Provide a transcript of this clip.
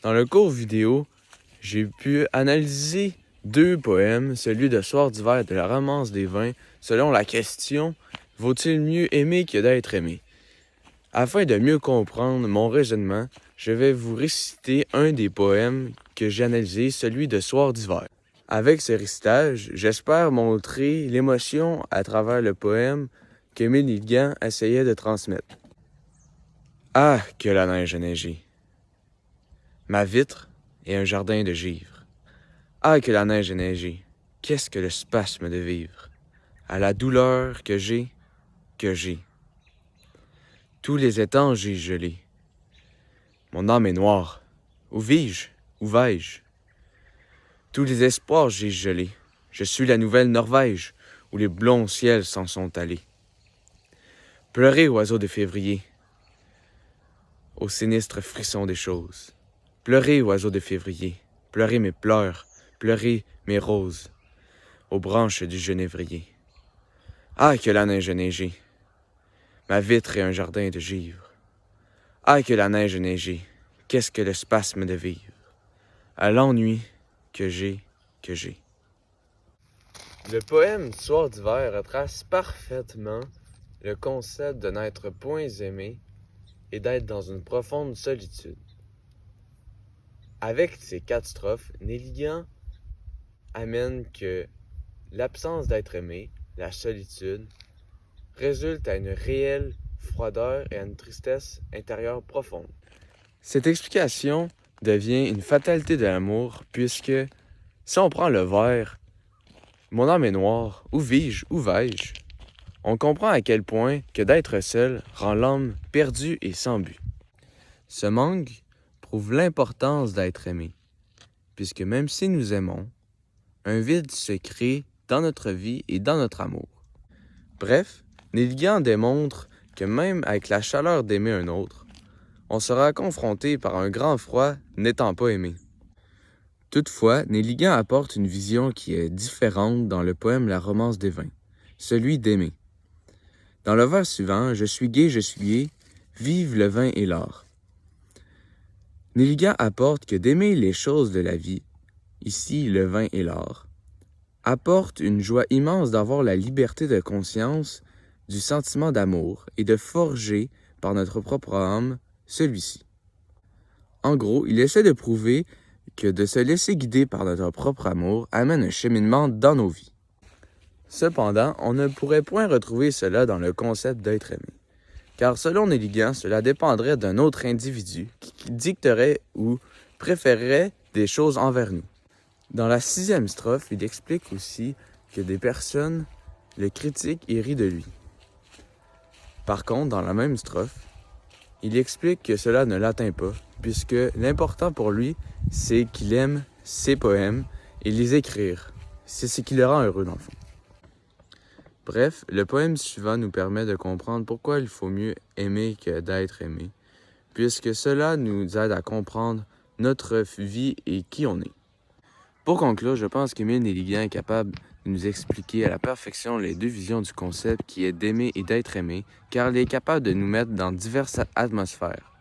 Dans le cours vidéo, j'ai pu analyser deux poèmes, celui de Soir d'hiver et de la Romance des vins, selon la question « Vaut-il mieux aimer que d'être aimé ?» Afin de mieux comprendre mon raisonnement, je vais vous réciter un des poèmes que j'ai analysé, celui de Soir d'hiver. Avec ce récitage, j'espère montrer l'émotion à travers le poème qu'Émile Nelligan essayait de transmettre. Ah, que la neige a neigé! Ma vitre est un jardin de givre. Ah, que la neige a neigé! Qu'est-ce que le spasme de vivre! À la douleur que j'ai. Tous les étangs j'ai gelé. Mon âme est noire. Où vis-je? Où vais-je? Tous les espoirs j'ai gelé. Je suis la nouvelle Norvège, où les blonds ciels s'en sont allés. Pleurez, oiseaux de février, au sinistre frisson des choses. Pleurez, oiseaux de février, pleurez mes pleurs, pleurez mes roses, aux branches du genévrier. Ah, que la neige a neigé! Ma vitre est un jardin de givre. Ah, que la neige a neigé! Qu'est-ce que le spasme de vivre! À l'ennui que j'ai. Le poème Soir d'hiver retrace parfaitement le concept de n'être point aimé et d'être dans une profonde solitude. Avec ces 4 strophes, Nelligan amène que l'absence d'être aimé, la solitude, résulte à une réelle froideur et à une tristesse intérieure profonde. Cette explication devient une fatalité de l'amour puisque, si on prend le vers « Mon âme est noire, où vis-je, où vais-je ?» on comprend à quel point que d'être seul rend l'homme perdu et sans but. Ce manque prouve l'importance d'être aimé, puisque même si nous aimons, un vide se crée dans notre vie et dans notre amour. Bref, Nelligan démontre que même avec la chaleur d'aimer un autre, on sera confronté par un grand froid n'étant pas aimé. Toutefois, Nelligan apporte une vision qui est différente dans le poème La Romance des vins, celui d'aimer. Dans le vers suivant, « Je suis gai, vive le vin et l'or ». Nelligan apporte que d'aimer les choses de la vie, ici le vin et l'or, apporte une joie immense d'avoir la liberté de conscience, du sentiment d'amour et de forger par notre propre âme celui-ci. En gros, il essaie de prouver que de se laisser guider par notre propre amour amène un cheminement dans nos vies. Cependant, on ne pourrait point retrouver cela dans le concept d'être aimé, car selon Nelligan, cela dépendrait d'un autre individu qui dicterait ou préférerait des choses envers nous. Dans la 6e strophe, il explique aussi que des personnes le critiquent et rient de lui. Par contre, dans la même strophe, il explique que cela ne l'atteint pas, puisque l'important pour lui, c'est qu'il aime ses poèmes et les écrire. C'est ce qui le rend heureux dans le fond. Bref, le poème suivant nous permet de comprendre pourquoi il faut mieux aimer que d'être aimé, puisque cela nous aide à comprendre notre vie et qui on est. Pour conclure, je pense qu'Émile Nelligan est capable de nous expliquer à la perfection les deux visions du concept qui est d'aimer et d'être aimé, car il est capable de nous mettre dans diverses atmosphères.